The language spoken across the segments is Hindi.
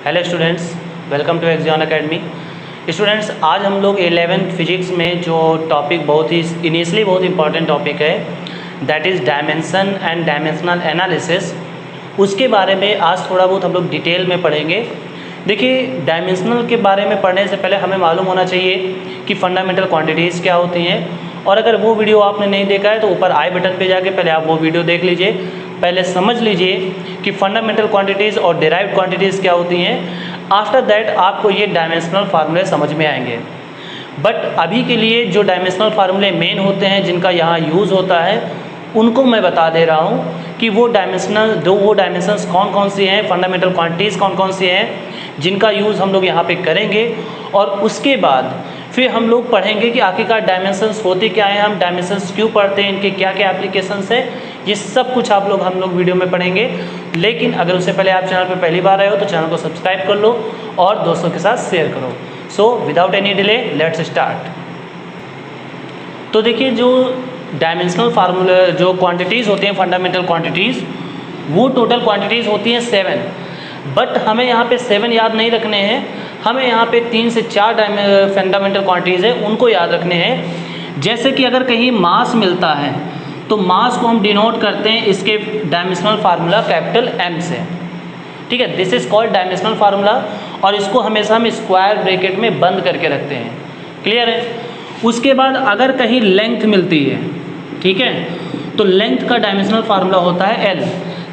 Hello students, welcome to Axion academy. Students, आज हम लोग 11th फिजिक्स में जो टॉपिक बहुत ही इनिशियली बहुत इंपॉर्टेंट टॉपिक है, that is dimension and dimensional analysis, उसके बारे में आज थोड़ा बहुत हम लोग डिटेल में पढ़ेंगे। देखिए, डायमेंशनल के बारे में पढ़ने से पहले हमें मालूम होना चाहिए कि फंडामेंटल क्वांटिटीज़ क्या होती हैं, और अगर वो वीडियो आपने नहीं देखा है तो ऊपर आई बटन पे जाके पहले आप वो वीडियो देख लीजिए, पहले समझ लीजिए कि फंडामेंटल क्वांटिटीज़ और डिराइव्ड क्वांटिटीज़ क्या होती हैं। आफ्टर दैट आपको ये डायमेंशनल फार्मूले समझ में आएंगे। बट अभी के लिए जो डायमेंशनल फार्मूले मेन होते हैं, जिनका यहाँ यूज़ होता है, उनको मैं बता दे रहा हूँ कि वो डायमेंशंस कौन कौन सी हैं, फंडामेंटल क्वांटिटीज़ कौन कौन सी हैं जिनका यूज़ हम लोग यहाँ पे करेंगे। और उसके बाद फिर हम लोग पढ़ेंगे कि आखिरकार डायमेंशंस होते क्या हैं, हम डायमेंशंस क्यों पढ़ते हैं, इनके क्या क्या एप्लीकेशंस हैं, ये सब कुछ हम लोग वीडियो में पढ़ेंगे। लेकिन अगर उससे पहले आप चैनल पर पहली बार आए हो तो चैनल को सब्सक्राइब कर लो और दोस्तों के साथ शेयर करो। So without any delay let's start. तो देखिए, जो डायमेंशनल फार्मूला जो क्वांटिटीज़ होती हैं, फंडामेंटल क्वांटिटीज़, वो टोटल क्वांटिटीज़ होती हैं 7। बट हमें यहाँ पे 7 याद नहीं रखने हैं, हमें यहाँ पे 3 से 4 फंडामेंटल क्वांटिटीज़ हैं, उनको याद रखने हैं। जैसे कि अगर कहीं मास मिलता है तो मास को हम डिनोट करते हैं इसके डायमेंशनल फार्मूला कैपिटल M से, ठीक है। This is called dimensional formula, और इसको हमेशा हम स्क्वायर ब्रैकेट में बंद करके रखते हैं। क्लियर है। उसके बाद अगर कहीं लेंथ मिलती है, ठीक है, तो लेंथ का डायमेंशनल फार्मूला होता है L।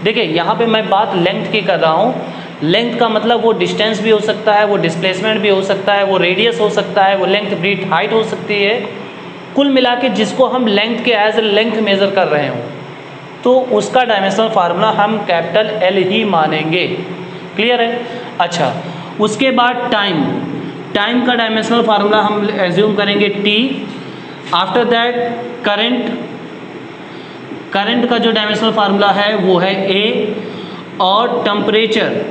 देखिए, यहाँ पे मैं बात लेंथ की कर रहा हूँ। लेंथ का मतलब वो डिस्टेंस भी हो सकता है, वो डिस्प्लेसमेंट भी हो सकता है, वो रेडियस हो सकता है, वो लेंथ ब्रीथ हाइट हो सकती है। कुल मिला के जिसको हम लेंथ के एज ए लेंथ मेज़र कर रहे हों, तो उसका डायमेंशनल फार्मूला हम कैपिटल L ही मानेंगे। क्लियर है। अच्छा, उसके बाद टाइम का डायमेंशनल फार्मूला हम एज्यूम करेंगे T। आफ्टर दैट करंट का जो डायमेंशनल फार्मूला है वो है A, और टेम्परेचर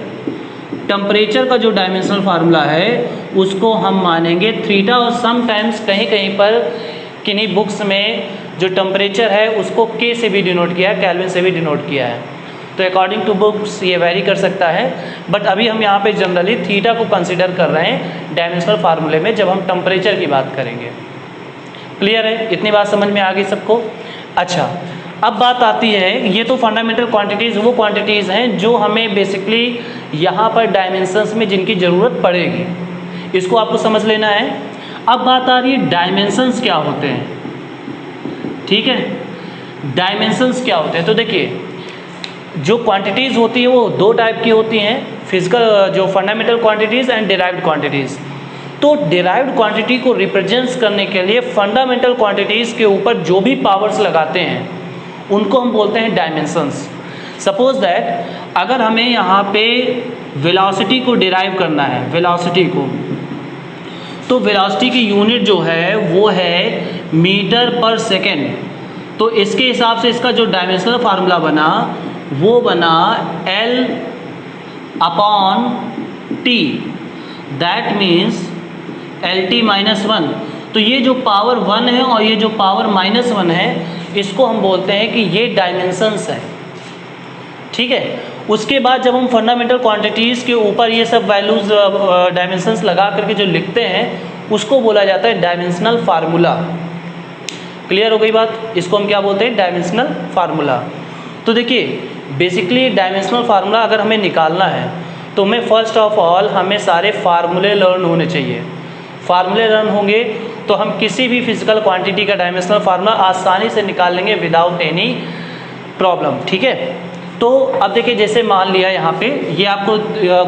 का जो डायमेंशनल फार्मूला है उसको हम मानेंगे थीटा। और समटाइम्स कहीं कहीं पर किन्हीं बुक्स में जो टेम्परेचर है उसको K से भी डिनोट किया है, केल्विन से भी डिनोट किया है। तो अकॉर्डिंग टू बुक्स ये वेरी कर सकता है, बट अभी हम यहाँ पे जनरली थीटा को कंसिडर कर रहे हैं डायमेंशनल फार्मूले में जब हम टेम्परेचर की बात करेंगे। क्लियर है, इतनी बात समझ में आ गई सबको। अच्छा, अब बात आती है, ये तो फंडामेंटल क्वांटिटीज़ वो क्वांटिटीज़ हैं जो हमें बेसिकली यहाँ पर डायमेंशंस में जिनकी ज़रूरत पड़ेगी, इसको आपको समझ लेना है। अब बात आ रही है डायमेंशंस क्या होते हैं, ठीक है। डायमेंशंस क्या होते हैं, तो देखिए, जो क्वांटिटीज़ होती है वो 2 टाइप की होती हैं, फिजिकल जो fundamental quantities and derived quantities. तो डिराइव्ड क्वांटिटी को रिप्रेजेंट्स करने के लिए फंडामेंटल क्वांटिटीज़ के ऊपर जो भी पावर्स लगाते हैं उनको हम बोलते हैं डायमेंशंस। सपोज दैट अगर हमें यहाँ पे वेलोसिटी को डिराइव करना है, वेलोसिटी को, तो वेलोसिटी की यूनिट जो है वो है मीटर पर सेकेंड। तो इसके हिसाब से इसका जो डायमेंशनल फार्मूला बना वो बना L upon T, that means LT-1। तो ये जो पावर 1 है और ये जो पावर -1 है, इसको हम बोलते हैं कि ये डायमेंशंस है, ठीक है। उसके बाद जब हम फंडामेंटल क्वांटिटीज़ के ऊपर ये सब वैल्यूज़ डायमेंशंस लगा करके जो लिखते हैं उसको बोला जाता है डायमेंशनल फार्मूला। क्लियर हो गई बात, इसको हम क्या बोलते हैं, डायमेंशनल फार्मूला। तो देखिए, बेसिकली डायमेंशनल फार्मूला अगर हमें निकालना है तो हमें फर्स्ट ऑफ ऑल हमें सारे फार्मूले लर्न होने चाहिए। फार्मूले लर्न होंगे तो हम किसी भी फिजिकल क्वांटिटी का डायमेंशनल फार्मूला आसानी से निकाल लेंगे विदाउट एनी प्रॉब्लम, ठीक है। तो अब देखिए, जैसे मान लिया यहाँ पे ये आपको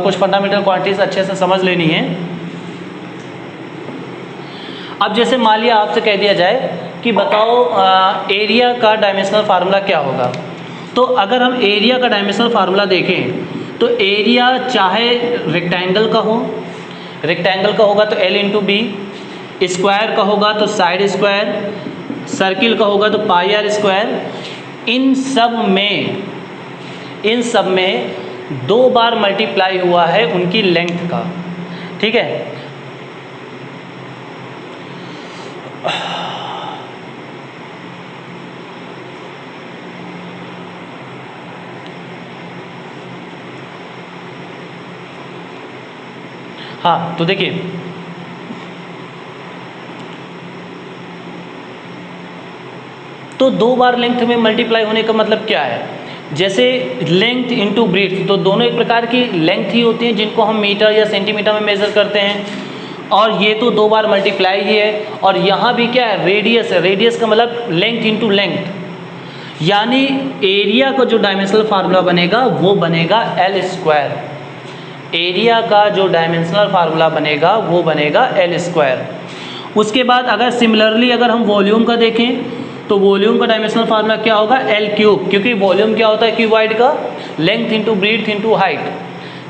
कुछ फंडामेंटल क्वांटिटीज अच्छे से समझ लेनी है। अब जैसे मान लिया आपसे कह दिया जाए कि बताओ एरिया का डायमेंशनल फार्मूला क्या होगा, तो अगर हम एरिया का डायमेंशनल फार्मूला देखें तो एरिया चाहे रेक्टेंगल का होगा तो L इंटू बी, स्क्वायर का होगा तो साइड स्क्वायर, सर्किल का होगा तो पाई आर स्क्वायर। इन सब में 2 बार मल्टीप्लाई हुआ है उनकी लेंथ का, ठीक है। हाँ तो देखिए तो 2 बार लेंथ में मल्टीप्लाई होने का मतलब क्या है, जैसे लेंथ इनटू ब्रीथ, तो दोनों एक प्रकार की लेंथ ही होती हैं जिनको हम मीटर या सेंटीमीटर में मेज़र करते हैं, और ये तो 2 बार मल्टीप्लाई ही है। और यहाँ भी क्या है, रेडियस है, रेडियस का मतलब लेंथ इनटू लेंथ, यानी एरिया का जो डायमेंशनल फार्मूला बनेगा वो बनेगा एल स्क्वायर। एरिया का जो डायमेंशनल फार्मूला बनेगा वो बनेगा एल स्क्वायर। उसके बाद अगर सिमिलरली अगर हम वॉल्यूम का देखें तो वॉल्यूम का डायमेंशनल फार्मूला क्या होगा, एल क्यूब, क्योंकि वॉल्यूम क्या होता है क्यूबाइड का, length into breadth into height.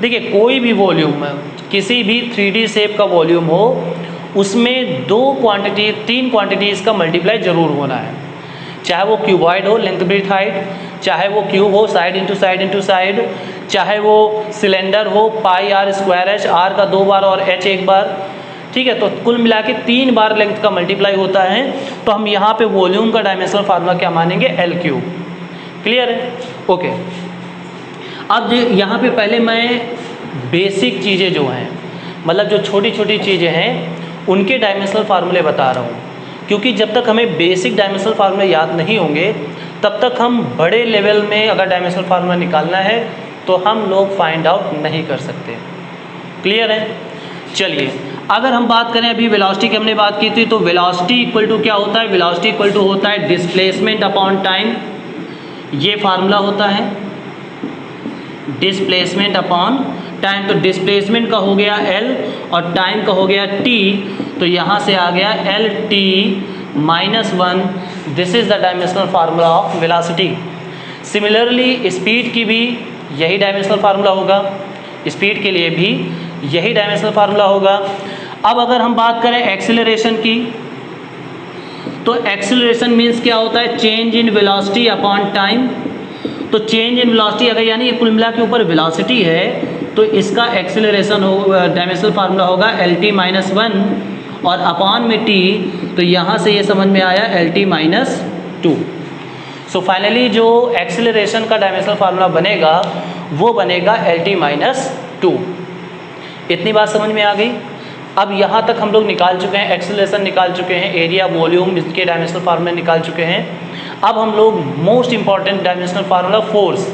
देखिए कोई भी वॉल्यूम, किसी भी 3D शेप का वॉल्यूम हो उसमें 3 क्वांटिटीज़ का मल्टीप्लाई जरूर होना है, चाहे वो क्यूबॉइड हो लेंथ ब्रीथ हाइट, चाहे वो क्यूब हो side into side into side, चाहे वो सिलेंडर हो पाई आर स्क्वायर एच, आर का 2 बार और एच 1 बार, ठीक है। तो कुल मिला के 3 बार लेंथ का मल्टीप्लाई होता है, तो हम यहाँ पे वॉल्यूम का डायमेंशनल फार्मूला क्या मानेंगे, एल क्यूब। क्लियर है, ओके। अब यहाँ पे पहले मैं बेसिक चीज़ें जो हैं, मतलब जो छोटी छोटी चीज़ें हैं उनके डायमेंशनल फार्मूले बता रहा हूँ, क्योंकि जब तक हमें बेसिक डायमेंशनल फार्मूले याद नहीं होंगे तब तक हम बड़े लेवल में अगर डायमेंशनल फार्मूला निकालना है तो हम लोग फाइंड आउट नहीं कर सकते। क्लियर है, चलिए अगर हम बात करें, अभी वेलोसिटी की हमने बात की थी, तो वेलोसिटी इक्वल टू क्या होता है, वेलोसिटी इक्वल टू होता है डिस्प्लेसमेंट अपॉन टाइम, ये फार्मूला होता है डिस्प्लेसमेंट अपॉन टाइम। तो डिस्प्लेसमेंट का हो गया एल और टाइम का हो गया टी, तो यहाँ से आ गया L T -1, this is the dimensional formula of velocity. Similarly speed की भी यही डायमेंशनल फार्मूला होगा, स्पीड के लिए भी यही डायमेंशनल फार्मूला होगा। अब अगर हम बात करें एक्सेलरेशन की, तो एक्सेलरेशन मीन्स क्या होता है, change in velocity upon time. तो चेंज इन वेलोसिटी अगर यानी कुल मिला के ऊपर वेलोसिटी है तो इसका एक्सेलरेशन हो डायमेंशनल फार्मूला होगा एल टी -1 और अपॉन में टी, तो यहाँ से ये समझ में आया एल टी -2। सो फाइनली जो एक्सेलरेशन का डायमेंशनल फार्मूला बनेगा वो बनेगा एल टी -2। इतनी बात समझ में आ गई। अब यहाँ तक हम लोग निकाल चुके हैं, एक्सेलरेशन निकाल चुके हैं, एरिया वॉल्यूम इसके डायमेंशनल फार्मूले निकाल चुके हैं। अब हम लोग most important dimensional formula force,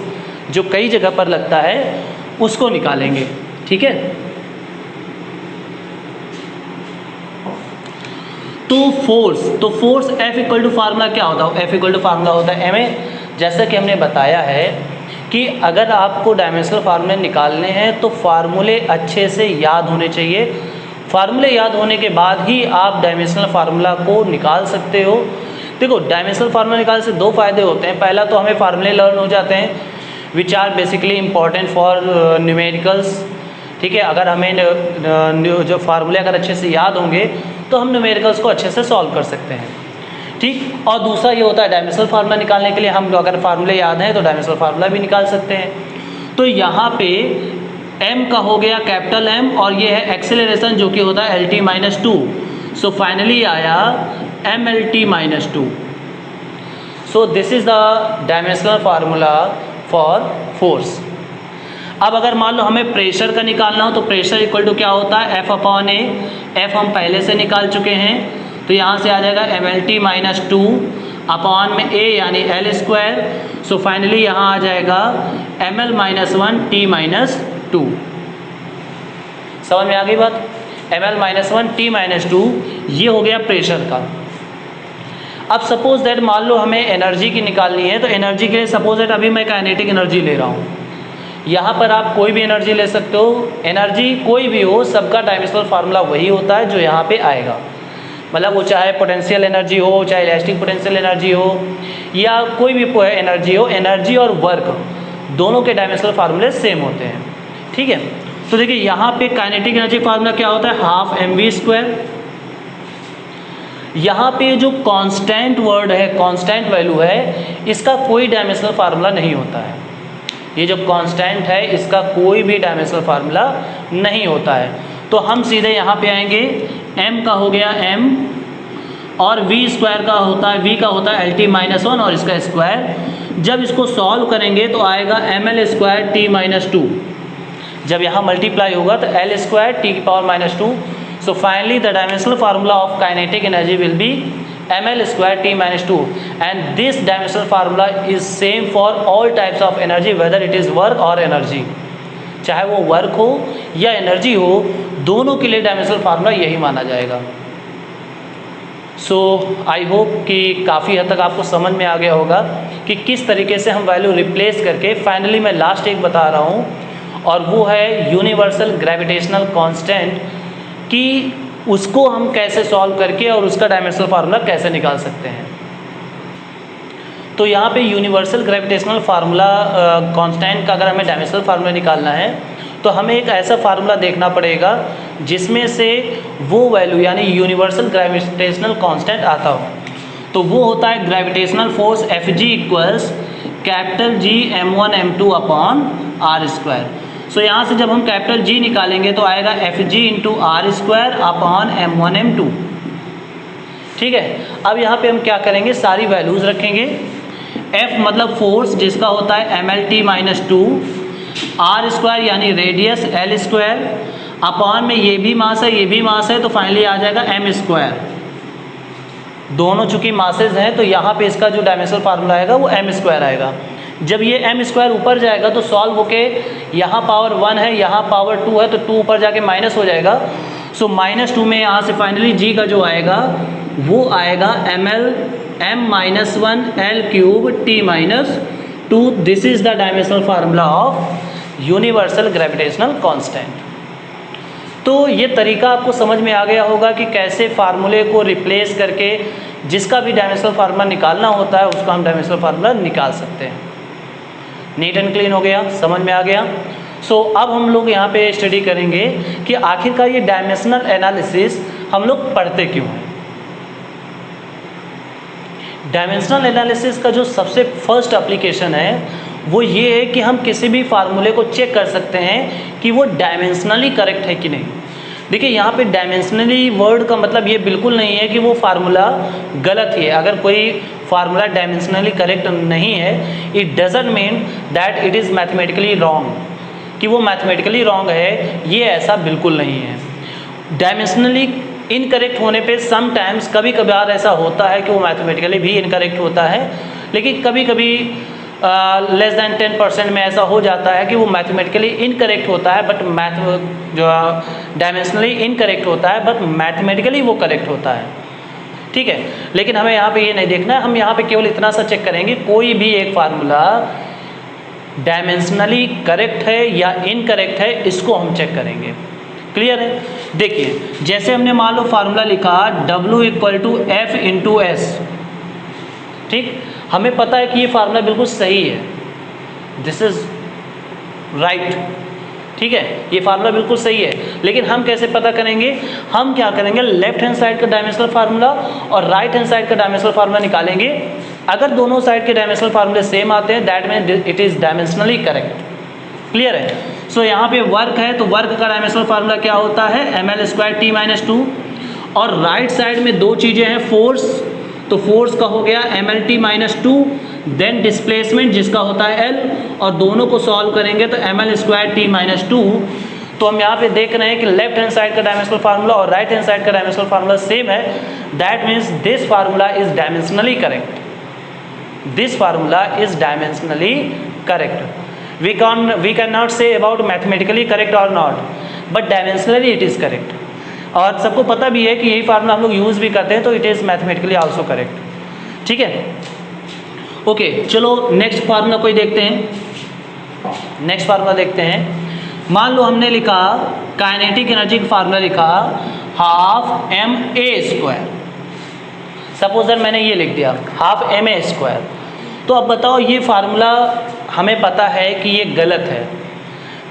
जो कई जगह पर लगता है, उसको निकालेंगे। ठीक है, तो force F equal to formula क्या होता है, F इक्वल टू फार्मूला होता है ma। जैसा कि हमने बताया है कि अगर आपको डायमेंशनल फार्मूले निकालने हैं तो फार्मूले अच्छे से याद होने चाहिए। फार्मूले याद होने के बाद ही आप डायमेंशनल फार्मूला को निकाल सकते हो। देखो डायमेंशनल फार्मूला निकालने से 2 फायदे होते हैं। पहला तो हमें फार्मूले लर्न हो जाते हैं which are basically important for numericals. ठीक है, अगर हमें जो फार्मूले अगर अच्छे से याद होंगे तो हम न्यूमेरिकल्स को अच्छे से सॉल्व कर सकते हैं। ठीक, और दूसरा ये होता है डायमेंशनल फार्मूला निकालने के लिए हम अगर फार्मूले याद हैं तो डायमेंशनल फार्मूला भी निकाल सकते हैं। तो यहाँ पे m का हो गया कैपिटल M और ये है एक्सेलरेशन जो कि होता है एल टी -2। सो फाइनली आया M L T -2। So this is the dimensional formula for force. अब अगर मान लो हमें प्रेशर का निकालना हो तो प्रेशर इक्वल टू क्या होता है, F अपॉन ए। F हम पहले से निकाल चुके हैं, तो यहाँ से आ जाएगा एम एल टी -2 अपॉन में a यानी एल स्क्वायर। सो फाइनली यहाँ आ जाएगा एम एल -1 टी -2। समझ में आ गई बात, एम एल -1 टी -2 ये हो गया प्रेशर का। अब सपोज दैट मान लो हमें एनर्जी की निकालनी है, तो एनर्जी के लिए सपोज दैट अभी मैं काइनेटिक एनर्जी ले रहा हूँ। यहाँ पर आप कोई भी एनर्जी ले सकते हो, एनर्जी कोई भी हो, सबका डायमेंशनल फार्मूला वही होता है जो यहाँ पे आएगा। मतलब वो चाहे पोटेंशियल एनर्जी हो, चाहे इलास्टिक पोटेंशियल एनर्जी हो, या कोई भी एनर्जी हो, एनर्जी और वर्क दोनों के डायमेंशनल फार्मूले सेम होते हैं। ठीक है, तो देखिए यहाँ पे काइनेटिक एनर्जी फार्मूला क्या होता है, हाफ mv²। यहाँ पे जो कांस्टेंट वर्ड है, कांस्टेंट वैल्यू है, इसका कोई डायमेंशनल फार्मूला नहीं होता है। ये जो कांस्टेंट है इसका कोई भी डायमेंशनल फार्मूला नहीं होता है। तो हम सीधे यहाँ पे आएंगे, m का हो गया m और v² का होता है, v का होता है एल टी -1 और इसका स्क्वायर। जब इसको सॉल्व करेंगे तो आएगा ml² t -2। जब यहाँ मल्टीप्लाई होगा तो एल स्क्वायर टी की power minus 2. So finally the dimensional formula of kinetic energy will be ml square t minus 2, and this dimensional formula is same for all types of energy whether it is work or energy. चाहे वो वर्क हो या एनर्जी हो, दोनों के लिए डायमेंशनल फार्मूला यही माना जाएगा. सो आई होप कि काफ़ी हद तक आपको समझ में आ गया होगा कि किस तरीके से हम वैल्यू रिप्लेस करके फाइनली मैं लास्ट एक बता रहा हूँ, और वो है यूनिवर्सल ग्रेविटेशनल कांस्टेंट, कि उसको हम कैसे सॉल्व करके और उसका डायमेंशनल फार्मूला कैसे निकाल सकते हैं. तो यहाँ पे यूनिवर्सल ग्रेविटेशनल फार्मूला कांस्टेंट का अगर हमें डायमेंशनल फार्मूला निकालना है तो हमें एक ऐसा फार्मूला देखना पड़ेगा जिसमें से वो वैल्यू यानी यूनिवर्सल ग्रेविटेशनल कांस्टेंट आता हो. तो वो होता है gravitational force Fg equals capital G m1 m2 upon r square. So यहाँ से जब हम कैपिटल G निकालेंगे तो आएगा Fg into r square upon m1 m2. ठीक है, अब यहाँ पे हम क्या करेंगे, सारी वैल्यूज़ रखेंगे. F मतलब फोर्स जिसका होता है mlt माइनस 2, आर स्क्वायर यानी रेडियस l स्क्वायर अपॉन में ये भी मास है ये भी मास है, तो फाइनली आ जाएगा m स्क्वायर. दोनों चूँकि मासेज हैं तो यहाँ पे इसका जो डायमेंशनल फार्मूला आएगा वो m स्क्वायर आएगा. जब ये m स्क्वायर ऊपर जाएगा तो सॉल्व होके यहाँ पावर 1 है यहाँ पावर 2 है, तो 2 ऊपर जाके माइनस हो जाएगा. सो माइनस 2 में यहाँ से फाइनली g का जो आएगा वो आएगा ml m minus 1 l cube t minus 2. This is the dimensional formula of universal gravitational constant. तो ये तरीका आपको समझ में आ गया होगा कि कैसे फार्मूले को रिप्लेस करके जिसका भी डायमेंशनल फार्मूला निकालना होता है उसको हम डायमेंशनल फार्मूला निकाल सकते हैं. नीट एंड क्लीन हो गया, समझ में आ गया. सो अब हम लोग यहाँ पे स्टडी करेंगे कि आखिरकार ये डायमेंशनल एनालिसिस हम लोग पढ़ते क्यों हैं. डायमेंशनल एनालिसिस का जो सबसे फर्स्ट एप्लीकेशन है वो ये है कि हम किसी भी फार्मूले को चेक कर सकते हैं कि वो डायमेंशनली करेक्ट है कि नहीं. देखिए यहाँ पे डायमेंशनली वर्ड का मतलब ये बिल्कुल नहीं है कि वो फार्मूला गलत है. अगर कोई फार्मूला डायमेंशनली करेक्ट नहीं है, it doesn't mean that it is mathematically wrong, कि वो मैथमेटिकली रॉन्ग है, ये ऐसा बिल्कुल नहीं है. डायमेंशनली इनकरेक्ट होने पे समटाइम्स कभी कभार ऐसा होता है कि वो मैथमेटिकली भी इनकरेक्ट होता है, लेकिन कभी कभी लेस दैन 10% में ऐसा हो जाता है कि वो मैथमेटिकली इनकरेक्ट होता है, बट जो डायमेंशनली इनकरेक्ट होता है बट मैथमेटिकली वो करेक्ट होता है. ठीक है, लेकिन हमें यहाँ पे ये नहीं देखना है. हम यहाँ पे केवल इतना सा चेक करेंगे कोई भी एक फार्मूला डायमेंशनली करेक्ट है या इनकरेक्ट है, इसको हम चेक करेंगे. क्लियर है. देखिए जैसे हमने मान लो फार्मूला लिखा W equal to F into s. ठीक, हमें पता है कि ये फार्मूला बिल्कुल सही है, दिस इज राइट. ठीक है, ये फार्मूला बिल्कुल सही है, लेकिन हम कैसे पता करेंगे, हम क्या करेंगे, लेफ्ट हैंड साइड का डायमेंशनल फार्मूला और राइट हैंड साइड का डायमेंशनल फार्मूला निकालेंगे. अगर दोनों साइड के डायमेंशनल फार्मूले सेम आते हैं that mean it is dimensionally correct. Clear है. सो यहाँ पे वर्क है तो वर्क का डायमेंशनल फार्मूला क्या होता है, ml स्क्वायर t माइनस 2. और राइट साइड में दो चीज़ें हैं, फोर्स, तो फोर्स का हो गया mlt माइनस 2, देन डिस्प्लेसमेंट जिसका होता है L, और दोनों को सॉल्व करेंगे तो ml स्क्वायर t माइनस 2. तो हम यहाँ पे देख रहे हैं कि लेफ्ट हैंड साइड का डायमेंशनल फार्मूला और राइट हैंड साइड का डायमेंशनल फार्मूला सेम है. That means this formula is dimensionally correct. This formula is dimensionally correct. we cannot say about mathematically correct or not, but dimensionally it is correct. और सबको पता भी है कि यही फार्मूला हम लोग यूज़ भी करते हैं, तो it is mathematically also correct. ठीक है, ओके. चलो नेक्स्ट फार्मूला कोई देखते हैं. नेक्स्ट फार्मूला देखते हैं. मान लो हमने लिखा काइनेटिक एनर्जी का फार्मूला लिखा half m a square. Suppose that मैंने ये लिख दिया हाफ एम ए स्क्वायर. तो अब बताओ ये फार्मूला हमें पता है कि ये गलत है,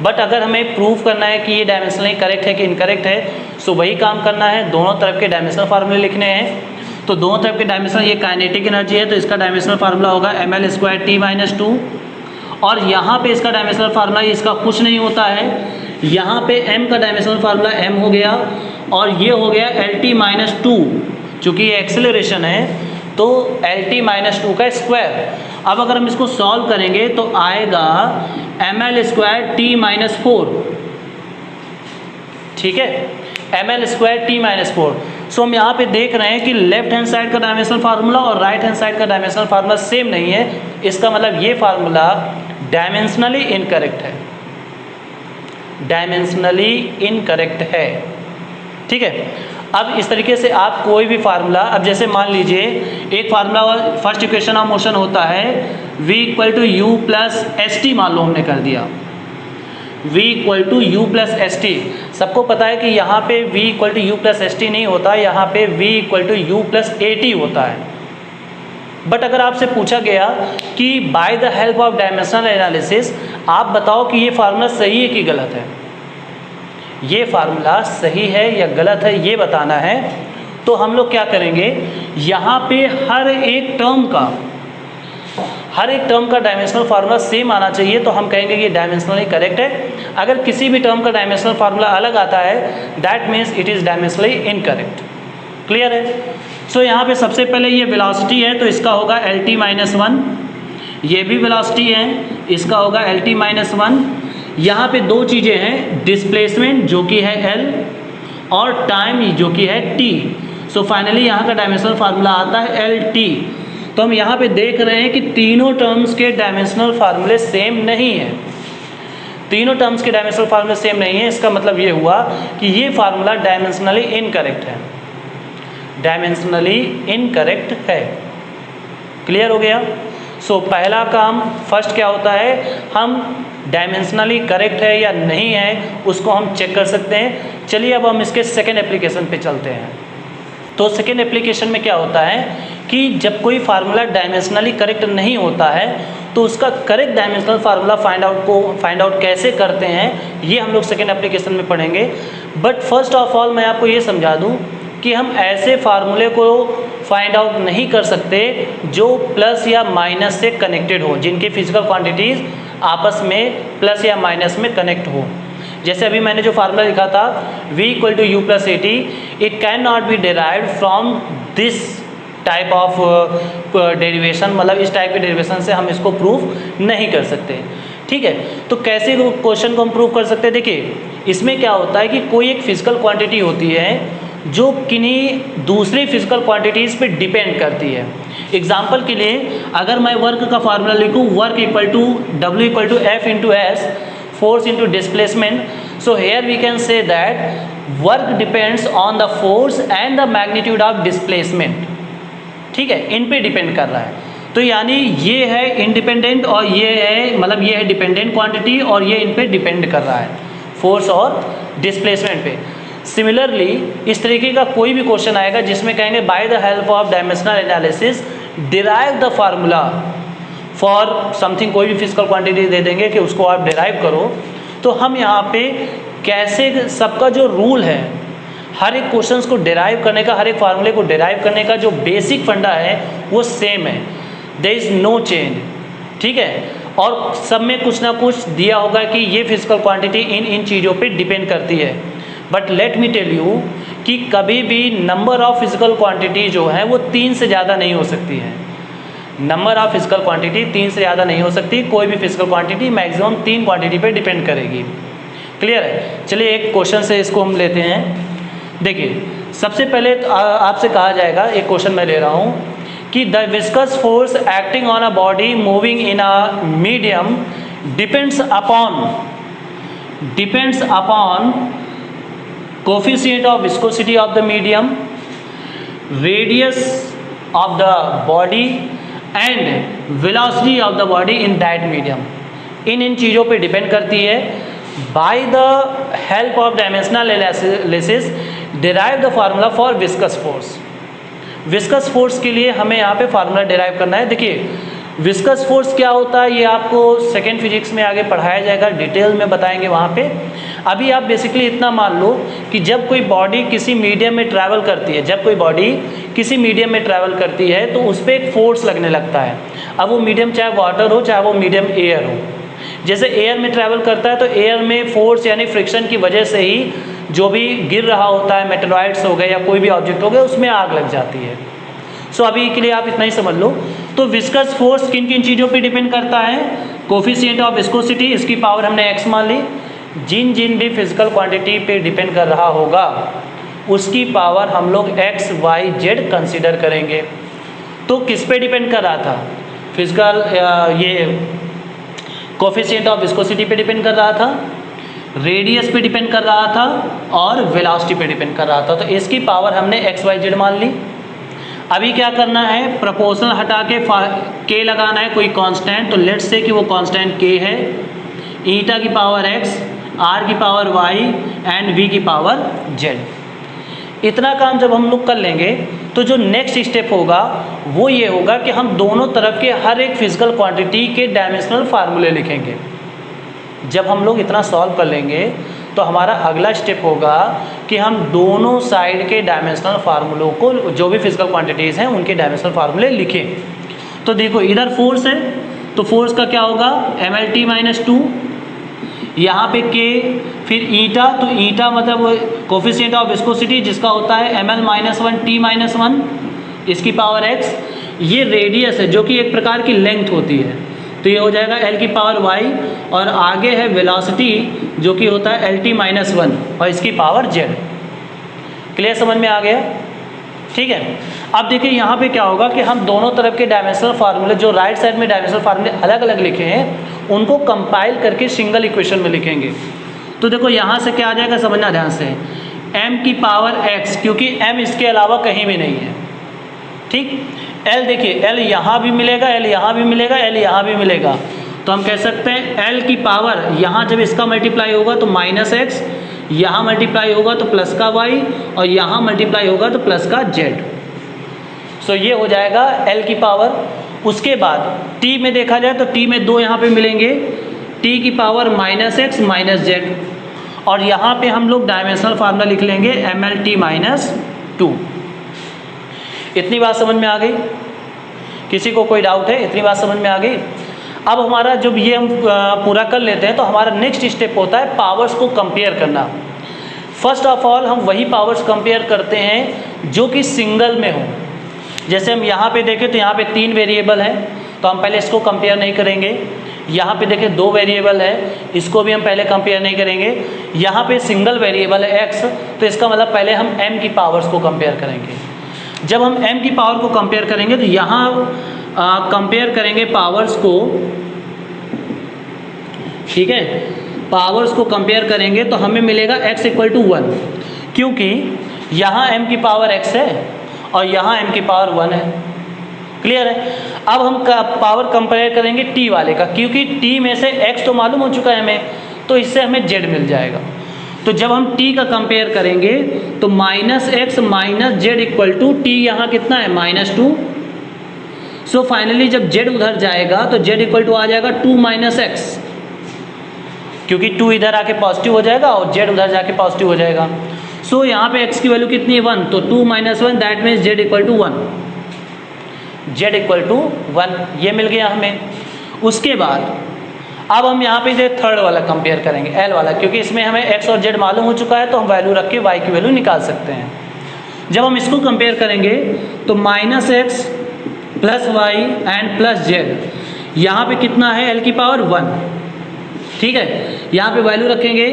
बट अगर हमें प्रूव करना है कि ये डायमेंशनली करेक्ट है कि इनकरेक्ट है, सो वही काम करना है, दोनों तरफ के डायमेंशनल फार्मूले लिखने हैं. तो दोनों तरफ के डायमेंशनल, ये काइनेटिक एनर्जी है तो इसका डायमेंशनल फार्मूला होगा ml स्क्वायर t माइनस 2. और यहाँ पे इसका डायमेंशनल फार्मूला इसका कुछ नहीं होता है, यहाँ पे m का डायमेंशनल फार्मूला m हो गया और ये हो गया lt माइनस 2. चूँकि ये एक्सेलरेशन है तो lt माइनस 2 का स्क्वायर. अब अगर हम इसको सॉल्व करेंगे तो आएगा ml स्क्वायर t माइनस 4. ठीक है, ml²T-4। सो हम यहाँ पे देख रहे हैं कि लेफ्ट हैंड साइड का डायमेंशनल फार्मूला और राइट हैंड साइड का डायमेंशनल फार्मूला सेम नहीं है। इसका मतलब ये फार्मूला डायमेंशनली इनकरेक्ट है, डायमेंशनली इनकरेक्ट है। ठीक है, अब इस तरीके से आप कोई भी फार्मूला, अब जैसे मान लीजिए एक formula first equation of motion होता है v = u + st, मान लो हमने कर दिया v = u + st। सबको पता है कि यहाँ पे v = u + st नहीं होता, यहाँ पे v = u + at होता है। बट अगर आपसे पूछा गया कि bye the help of dimensional analysis आप बताओ कि ये फार्मूला सही है कि गलत है, ये फार्मूला सही है या गलत है ये बताना है, तो हम लोग क्या करेंगे, यहाँ पे हर एक टर्म का डायमेंशनल फार्मूला सेम आना चाहिए, तो हम कहेंगे कि डायमेंशनली करेक्ट है। अगर किसी भी टर्म का डायमेंशनल फार्मूला अलग आता है that means it is dimensionally incorrect. Clear है? सो यहाँ पे सबसे पहले ये वेलोसिटी है तो इसका होगा LT-1, ये भी वेलोसिटी है, इसका होगा LT-1। यहाँ पे दो चीज़ें हैं, डिस्प्लेसमेंट जो कि है L और टाइम जो कि है T। सो फाइनली यहाँ का डायमेंशनल फार्मूला आता है LT। तो हम यहाँ पे देख रहे हैं कि तीनों टर्म्स के डायमेंशनल फार्मूले सेम नहीं है, तीनों टर्म्स के डायमेंशनल फार्मूले सेम नहीं है। इसका मतलब ये हुआ कि ये फार्मूला डायमेंशनली इनकरेक्ट है, डायमेंशनली इनकरेक्ट है। क्लियर हो गया? सो पहला काम फर्स्ट क्या होता है, हम डायमेंशनली करेक्ट है या नहीं है उसको हम चेक कर सकते हैं। चलिए अब हम इसके सेकेंड एप्लीकेशन पे चलते हैं। तो सेकेंड एप्लीकेशन में क्या होता है कि जब कोई फार्मूला डायमेंशनली करेक्ट नहीं होता है तो उसका correct dimensional formula find out कैसे करते हैं ये हम लोग सेकेंड एप्लीकेशन में पढ़ेंगे। बट फर्स्ट ऑफ ऑल मैं आपको ये समझा दूँ कि हम ऐसे फार्मूले को फाइंड आउट नहीं कर सकते जो प्लस या माइनस से कनेक्टेड हो, जिनकी फिजिकल क्वांटिटीज़ आपस में प्लस या माइनस में कनेक्ट हो। जैसे अभी मैंने जो फार्मूला लिखा था v = u + at, it can not be derived from this type of derivation, मतलब इस टाइप के डेरिवेशन से हम इसको प्रूफ नहीं कर सकते। ठीक है, तो कैसे क्वेश्चन को हम प्रूव कर सकते हैं? देखिए इसमें क्या होता है कि कोई एक फिजिकल क्वांटिटी होती है जो किन्हीं दूसरी फिजिकल क्वांटिटीज़ पे डिपेंड करती है। एग्जाम्पल के लिए अगर मैं वर्क का फार्मूला लिखूँ, work = W = F × S, force into displacement, so here we can say that work depends on the force and the magnitude of displacement. ठीक है, इन पे डिपेंड कर रहा है। तो यानी ये है इंडिपेंडेंट और ये है, मतलब ये है डिपेंडेंट क्वांटिटी और ये इन पे डिपेंड कर रहा है फोर्स और डिस्प्लेसमेंट पे। सिमिलरली इस तरीके का कोई भी क्वेश्चन आएगा जिसमें कहेंगे bye the help of dimensional analysis derive the formula for something, कोई भी फिजिकल क्वांटिटी दे देंगे कि उसको आप डिराइव करो, तो हम यहाँ पे कैसे, सबका जो रूल है हर एक क्वेश्चंस को डिराइव करने का, हर एक फार्मूले को डिराइव करने का जो बेसिक फंडा है वो सेम है, देयर इज़ नो चेंज। ठीक है, और सब में कुछ ना कुछ दिया होगा कि ये फिजिकल क्वांटिटी इन चीज़ों पे डिपेंड करती है। But let me tell you कि कभी भी नंबर ऑफ फिजिकल क्वांटिटी जो है वो 3 से ज़्यादा नहीं हो सकती है। नंबर ऑफ फिजिकल क्वांटिटी 3 से ज़्यादा नहीं हो सकती। कोई भी फिजिकल क्वांटिटी मैक्सिमम 3 क्वांटिटी पे डिपेंड करेगी। क्लियर है? चलिए एक क्वेश्चन से इसको हम लेते हैं। देखिए सबसे पहले आपसे कहा जाएगा, एक क्वेश्चन मैं ले रहा हूँ कि the viscous force acting on a body moving in a medium depends upon coefficient of viscosity of the medium, radius of the body and velocity of the body in that medium. इन चीज़ों पे डिपेंड करती है। By the help of dimensional analysis derive the formula for viscous force. Viscous force के लिए हमें यहाँ पे फार्मूला डिराइव करना है। देखिए विस्कस फोर्स क्या होता है ये आपको सेकेंड फिजिक्स में आगे पढ़ाया जाएगा, डिटेल में बताएंगे वहाँ पे। अभी आप बेसिकली इतना मान लो कि जब कोई बॉडी किसी मीडियम में ट्रैवल करती है, तो उस पर एक फोर्स लगने लगता है। अब वो मीडियम चाहे वाटर हो चाहे वो मीडियम एयर हो। जैसे एयर में ट्रैवल करता है तो एयर में फोर्स यानी फ्रिक्शन की वजह से ही जो भी गिर रहा होता है, मेटेरॉइड्स हो गए या कोई भी ऑब्जेक्ट हो गया, उसमें आग लग जाती है। सो अभी के लिए आप इतना ही समझ लो। तो विस्कस फोर्स किन किन चीज़ों पे डिपेंड करता है? कोफिशिएंट ऑफ विस्कोसिटी, इसकी पावर हमने x मान ली, जिन जिन भी फिजिकल क्वांटिटी पे डिपेंड कर रहा होगा उसकी पावर हम लोग x, y, z कंसीडर करेंगे। तो किस पे डिपेंड कर रहा था? फिजिकल ये कोफिशिएंट ऑफ विस्कोसिटी पे डिपेंड कर रहा था, रेडियस पे डिपेंड कर रहा था और वेलोसिटी पे डिपेंड कर रहा था। तो इसकी पावर हमने x, y, z मान ली। अभी क्या करना है, प्रोपोर्शनल हटा के k लगाना है कोई कांस्टेंट। तो लेट्स से कि वो कांस्टेंट k है, ईटा की पावर x, r की पावर y एंड v की पावर z। इतना काम जब हम लोग कर लेंगे तो जो नेक्स्ट स्टेप होगा वो ये होगा कि हम दोनों तरफ के हर एक फिजिकल क्वांटिटी के डायमेंशनल फार्मूले लिखेंगे। जब हम लोग इतना सॉल्व कर लेंगे तो हमारा अगला स्टेप होगा कि हम दोनों साइड के डायमेंशनल फार्मूलों को, जो भी फिजिकल क्वांटिटीज़ हैं उनके डायमेंशनल फार्मूले लिखें। तो देखो इधर फोर्स है तो फोर्स का क्या होगा, mlt-2, यहाँ पे k, फिर ईटा, तो ईटा मतलब कोफिशिएंट ऑफ विस्कोसिटी जिसका होता है ml-1 t-1, इसकी पावर x। ये रेडियस है जो कि एक प्रकार की लेंथ होती है, तो ये हो जाएगा l की पावर y, और आगे है वेलोसिटी जो कि होता है lt-1 और इसकी पावर z। क्लियर, समझ में आ गया? ठीक है। अब देखिए यहाँ पे क्या होगा कि हम दोनों तरफ के डायमेंशनल फार्मूले, जो राइट साइड में डायमेंशनल फार्मूले अलग अलग लिखे हैं, उनको कंपाइल करके सिंगल इक्वेशन में लिखेंगे। तो देखो यहाँ से क्या आ जाएगा, समझना ध्यान से, m की पावर x, क्योंकि m इसके अलावा कहीं भी नहीं है। ठीक, l देखिए, l यहाँ भी मिलेगा, l यहाँ भी मिलेगा, l यहाँ भी मिलेगा। तो हम कह सकते हैं l की पावर, यहाँ जब इसका मल्टीप्लाई होगा तो -x, यहाँ मल्टीप्लाई होगा तो प्लस का y, और यहाँ मल्टीप्लाई होगा तो प्लस का z। सो ये हो जाएगा l की पावर। उसके बाद t में देखा जाए तो t में 2 यहाँ पे मिलेंगे, t की पावर -x -z, और यहाँ पे हम लोग डायमेंशनल फार्मूला लिख लेंगे mlt-2। इतनी बात समझ में आ गई? किसी को कोई डाउट है? इतनी बात समझ में आ गई? अब हमारा जब ये हम पूरा कर लेते हैं तो हमारा नेक्स्ट स्टेप होता है पावर्स को कंपेयर करना। फर्स्ट ऑफ ऑल हम वही पावर्स कंपेयर करते हैं जो कि सिंगल में हो। जैसे हम यहाँ पे देखें तो यहाँ पे 3 वेरिएबल है, तो हम पहले इसको कंपेयर नहीं करेंगे। यहाँ पे देखें 2 वेरिएबल है, इसको भी हम पहले कंपेयर नहीं करेंगे। यहाँ पे सिंगल वेरिएबल है x, तो इसका मतलब पहले हम m की पावर्स को कंपेयर करेंगे। जब हम m की पावर को कंपेयर करेंगे तो यहाँ कंपेयर करेंगे पावर्स को, ठीक है, पावर्स को कंपेयर करेंगे तो हमें मिलेगा x = 1, क्योंकि यहाँ m की पावर x है और यहाँ m की पावर 1 है। क्लियर है? अब हम पावर कंपेयर करेंगे t वाले का, क्योंकि t में से x तो मालूम हो चुका है हमें, तो इससे हमें z मिल जाएगा। तो जब हम t का कंपेयर करेंगे तो -x -z = t, यहाँ कितना है -2। सो फाइनली जब z उधर जाएगा तो z = आ जाएगा 2 - x, क्योंकि 2 इधर आके पॉजिटिव हो जाएगा और z उधर जाके पॉजिटिव हो जाएगा। सो यहाँ पे x की वैल्यू कितनी है, 1, तो 2 - 1, दैट मीन्स z = 1, z = 1, ये मिल गया हमें। उसके बाद अब हम यहाँ पे जो थर्ड वाला कंपेयर करेंगे, l वाला, क्योंकि इसमें हमें x और z मालूम हो चुका है, तो हम वैल्यू रख के y की वैल्यू निकाल सकते हैं। जब हम इसको कंपेयर करेंगे तो -x + y एंड +z, यहाँ पे कितना है, l की पावर 1, ठीक है। यहाँ पे वैल्यू रखेंगे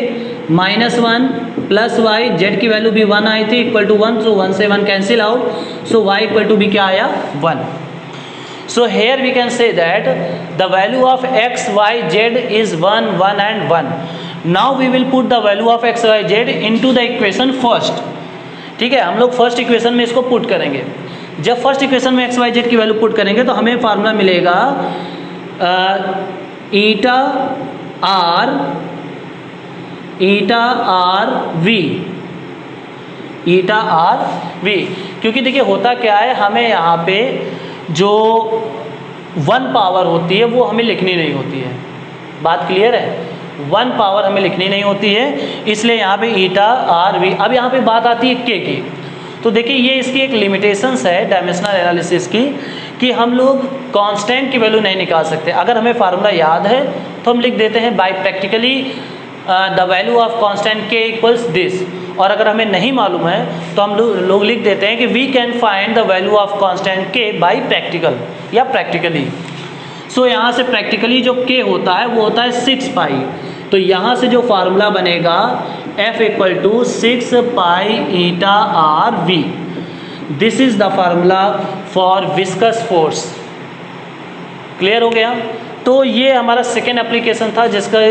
-1 + y, z की वैल्यू भी 1 आई थी, =1, सो 1 से 1 कैंसिल आउट, सो y = भी क्या आया, 1। So here we can say that the value of x, y, z is 1, 1 and 1. Now we will put the value of x, y, z into the equation first. ठीक है, हम लोग फर्स्ट इक्वेशन में इसको पुट करेंगे। जब फर्स्ट इक्वेशन में x, y, z की वैल्यू पुट करेंगे तो हमें फार्मूला मिलेगा ईटा आर वी, क्योंकि देखिए होता क्या है, हमें यहाँ पे जो 1 पावर होती है वो हमें लिखनी नहीं होती है। बात क्लियर है? 1 पावर हमें लिखनी नहीं होती है, इसलिए यहाँ पे ईटा आर वी। अब यहाँ पे बात आती है के की, तो देखिए ये इसकी एक लिमिटेशंस है डायमेंशनल एनालिसिस की, कि हम लोग कांस्टेंट की वैल्यू नहीं निकाल सकते। अगर हमें फार्मूला याद है तो हम लिख देते हैं by practically the value of constant K equals this, और अगर हमें नहीं मालूम है तो हम लोग लिख देते हैं कि we can find the value of constant K by practical या प्रैक्टिकली। सो यहाँ से प्रैक्टिकली जो के होता है वो होता है 6 पाई, तो यहाँ से जो फार्मूला बनेगा F equal to 6 pi eta r v, this is the formula for viscous force. Clear हो गया? तो ये हमारा सेकेंड एप्लीकेशन था जिसका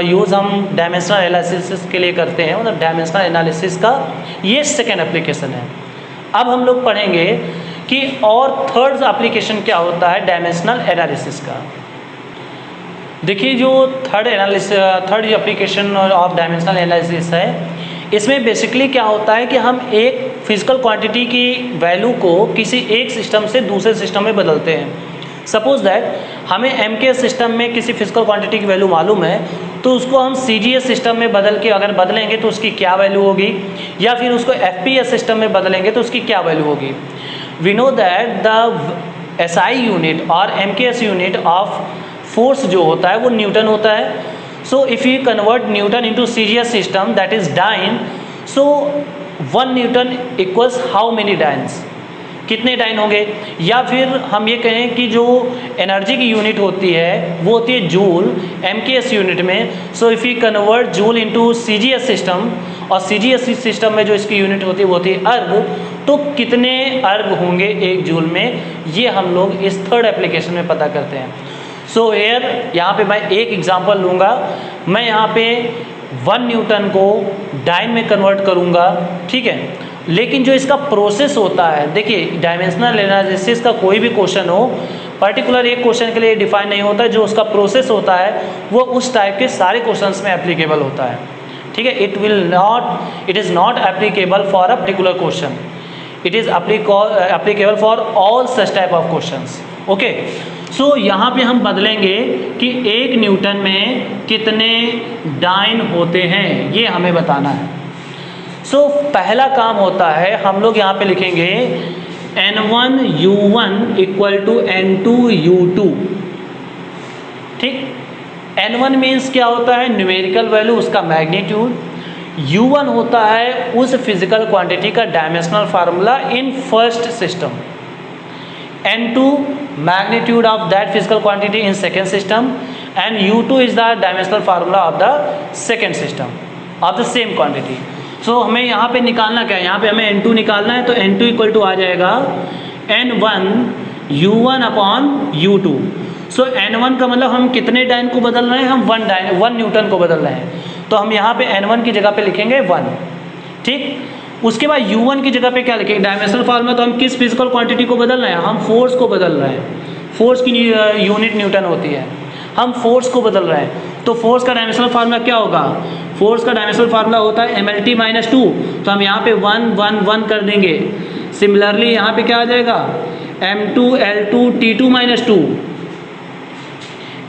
यूज़ हम डायमेंशनल एनालिसिस के लिए करते हैं, मतलब डायमेंशनल एनालिसिस का ये सेकेंड एप्लीकेशन है। अब हम लोग पढ़ेंगे कि और थर्ड एप्लीकेशन क्या होता है डायमेंशनल एनालिसिस का। देखिए जो third application of dimensional analysis है, इसमें बेसिकली क्या होता है कि हम एक फिजिकल क्वांटिटी की वैल्यू को किसी एक सिस्टम से दूसरे सिस्टम में बदलते हैं। सपोज दैट हमें MKS सिस्टम में किसी फिजिकल क्वांटिटी की वैल्यू मालूम है, तो उसको हम CGS सिस्टम में बदल के अगर बदलेंगे तो उसकी क्या वैल्यू होगी, या फिर उसको FPS सिस्टम में बदलेंगे तो उसकी क्या वैल्यू होगी। We know that the SI unit और MKS यूनिट ऑफ फोर्स जो होता है वो न्यूटन होता है। So if you convert newton into CGS system that is dyne, so 1 newton equals how many dynes, कितने डाइन होंगे। या फिर हम ये कहें कि जो एनर्जी की यूनिट होती है वो होती है जूल MKS यूनिट में। सो if you convert joule into CGS system, और CGS सिस्टम में जो इसकी यूनिट होती है वो होती है अर्ग, तो कितने अर्ग होंगे एक जूल में, ये हम लोग इस थर्ड एप्लीकेशन में पता करते हैं। सो यहाँ पे मैं एक एग्जांपल लूँगा, मैं यहाँ पे 1 न्यूटन को डाइन में कन्वर्ट करूँगा, ठीक है। लेकिन जो इसका प्रोसेस होता है, देखिए डायमेंशनल एनालिसिस का कोई भी क्वेश्चन हो, पर्टिकुलर एक क्वेश्चन के लिए डिफाइन नहीं होता है, जो उसका प्रोसेस होता है वो उस टाइप के सारे क्वेश्चंस में एप्लीकेबल होता है, ठीक है। It is not applicable for a particular question, it is applicable for all such type of questions, okay. So यहाँ पे हम बदलेंगे कि 1 न्यूटन में कितने डाइन होते हैं, ये हमें बताना है। सो पहला काम होता है, हम लोग यहाँ पे लिखेंगे N1 U1 equal to N2 U2, ठीक। N1 मीन्स क्या होता है, न्यूमेरिकल वैल्यू, उसका मैग्नीट्यूड। U1 होता है उस फिजिकल क्वांटिटी का dimensional formula in first system. N2 magnitude of that physical quantity in second system, and U2 is the dimensional formula of the second system of the same quantity. So हमें यहाँ पे निकालना क्या है, यहाँ पे हमें N2 निकालना है, तो N2 इक्वल टू आ जाएगा N1 U1 अपॉन U2। सो N1 का मतलब हम कितने डाइन को बदल रहे हैं, हम 1 न्यूटन को बदल रहे हैं, तो हम यहाँ पे N1 की जगह पे लिखेंगे 1, ठीक। उसके बाद U1 की जगह पे क्या लिखेंगे, डायमेंशनल फार्मूला, तो हम किस फिजिकल क्वांटिटी को बदल रहे हैं, हम फोर्स को बदल रहे हैं, फोर्स की यूनिट न्यूटन होती है, हम फोर्स को बदल रहे हैं। तो फोर्स का डायमेंशनल फार्मूला क्या होगा, फोर्स का डायमेंशनल फार्मूला होता है MLT - 2, तो हम यहाँ पे 1 1 1 कर देंगे। सिमिलरली यहाँ पे क्या आ जाएगा, M2 L2 T2 - 2,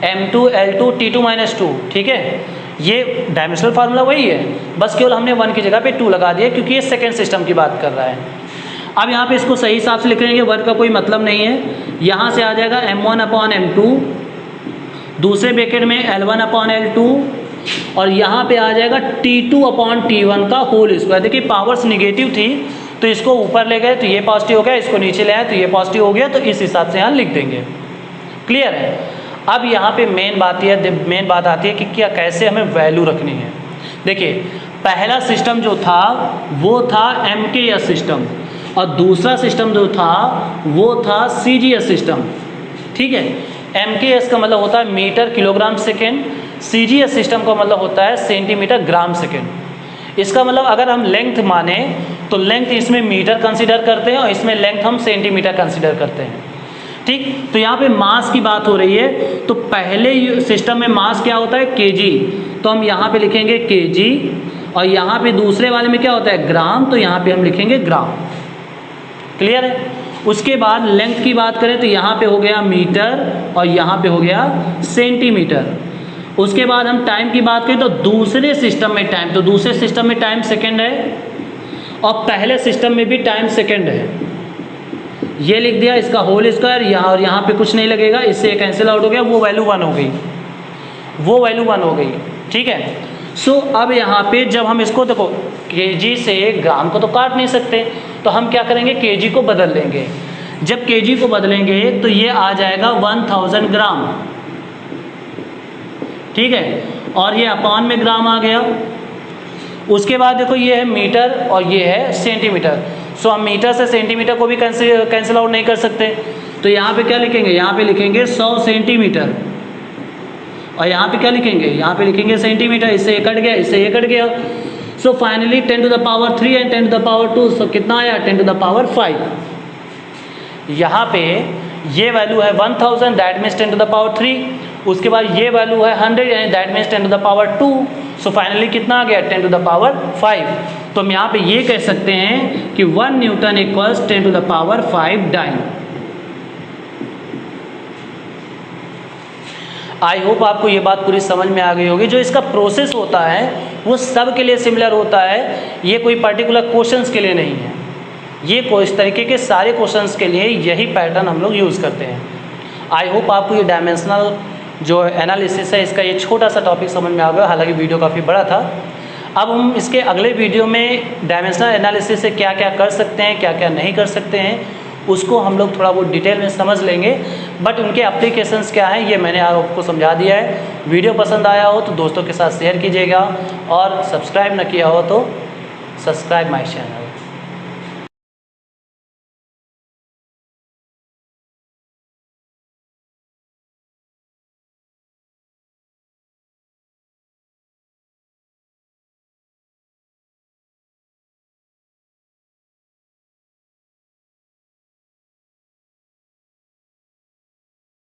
M2 L2 T2 - 2, ठीक है। ये डायमेंशनल फार्मूला वही है, बस केवल हमने 1 की जगह पे 2 लगा दिया, क्योंकि ये सेकेंड सिस्टम की बात कर रहा है। अब यहाँ पे इसको सही हिसाब से लिख लेंगे, वर्क का कोई मतलब नहीं है। यहाँ से आ जाएगा M1 अपॉन M2, दूसरे ब्रैकेट में L1 अपॉन L2, और यहाँ पे आ जाएगा T2 अपॉन T1 का होल स्क्वायर। देखिए पावर्स निगेटिव थी तो इसको ऊपर ले गए तो ये पॉजिटिव हो गया, इसको नीचे ले आए तो ये पॉजिटिव हो गया, तो इस हिसाब से यहाँ लिख देंगे। क्लियर है। अब यहाँ पे मेन बात आती है कि क्या कैसे हमें वैल्यू रखनी है। देखिए पहला सिस्टम जो था वो था MKS सिस्टम, और दूसरा सिस्टम जो था वो था CGS सिस्टम, ठीक है। MKS का मतलब होता है metre kilogram second, CGS system का मतलब होता है सेंटीमीटर ग्राम सेकेंड। इसका मतलब अगर हम लेंथ माने तो लेंथ इसमें मीटर कंसीडर करते हैं और इसमें लेंथ हम सेंटीमीटर कंसीडर करते हैं, ठीक। तो यहाँ पे मास की बात हो रही है, तो पहले सिस्टम में मास क्या होता है kg, तो हम यहाँ पे लिखेंगे kg, और यहाँ पे दूसरे वाले में क्या होता है ग्राम, तो यहाँ पे हम लिखेंगे ग्राम। क्लियर है। उसके बाद लेंथ की बात करें तो यहाँ पे हो गया मीटर और यहाँ पे हो गया सेंटीमीटर। उसके बाद हम टाइम की बात करें तो दूसरे सिस्टम में टाइम, तो दूसरे सिस्टम में टाइम सेकंड है और पहले सिस्टम में भी टाइम सेकंड है। ये लिख दिया, इसका होल स्क्वायर यहाँ, और यहाँ पे कुछ नहीं लगेगा, इससे कैंसिल आउट हो गया, वो वैल्यू 1 हो गई, वो वैल्यू 1 हो गई, ठीक है। सो अब यहाँ पे जब हम इसको देखो kg से ग्राम को तो काट नहीं सकते, तो हम क्या करेंगे kg को बदल लेंगे। जब kg को बदलेंगे तो ये आ जाएगा 1000 ग्राम, ठीक है। और ये अपॉन में ग्राम आ गया। उसके बाद देखो ये है मीटर और ये है सेंटीमीटर। सो हम मीटर से सेंटीमीटर को भी कैंसिल आउट नहीं कर सकते, तो यहाँ पे क्या लिखेंगे, यहाँ पे लिखेंगे 100 सेंटीमीटर, और यहाँ पे क्या लिखेंगे, यहाँ पे लिखेंगे सेंटीमीटर। इससे ये कट गया, इससे ये कट गया। So finally 10 to the power 3 and 10 to the power 2, सो कितना आया 10 to the power 5। यहाँ पे ये वैल्यू है 1000, that means 10 to the power 3। उसके बाद ये वैल्यू है 100 and that means 10 to the power 2। So finally कितना आ गया 10 to the power 5। तो हम यहाँ पे ये कह सकते हैं कि 1 newton equals 10 to the power 5 dyne. I hope आपको ये बात पूरी समझ में आ गई होगी। जो इसका प्रोसेस होता है वो सब के लिए सिमिलर होता है, ये कोई पर्टिकुलर क्वेश्चंस के लिए नहीं है। ये इस तरीके के सारे क्वेश्चंस के लिए यही पैटर्न हम लोग यूज़ करते हैं। आई होप आपको ये डायमेंशनल जो एनालिसिस है इसका ये छोटा सा टॉपिक समझ में आ गया, हालांकि वीडियो काफ़ी बड़ा था। अब हम इसके अगले वीडियो में डायमेंशनल एनालिसिस से क्या क्या कर सकते हैं, क्या क्या नहीं कर सकते हैं, उसको हम लोग थोड़ा बहुत डिटेल में समझ लेंगे। बट उनके एप्लीकेशंस क्या हैं ये मैंने आपको समझा दिया है। वीडियो पसंद आया हो तो दोस्तों के साथ शेयर कीजिएगा, और सब्सक्राइब ना किया हो तो सब्सक्राइब माय चैनल।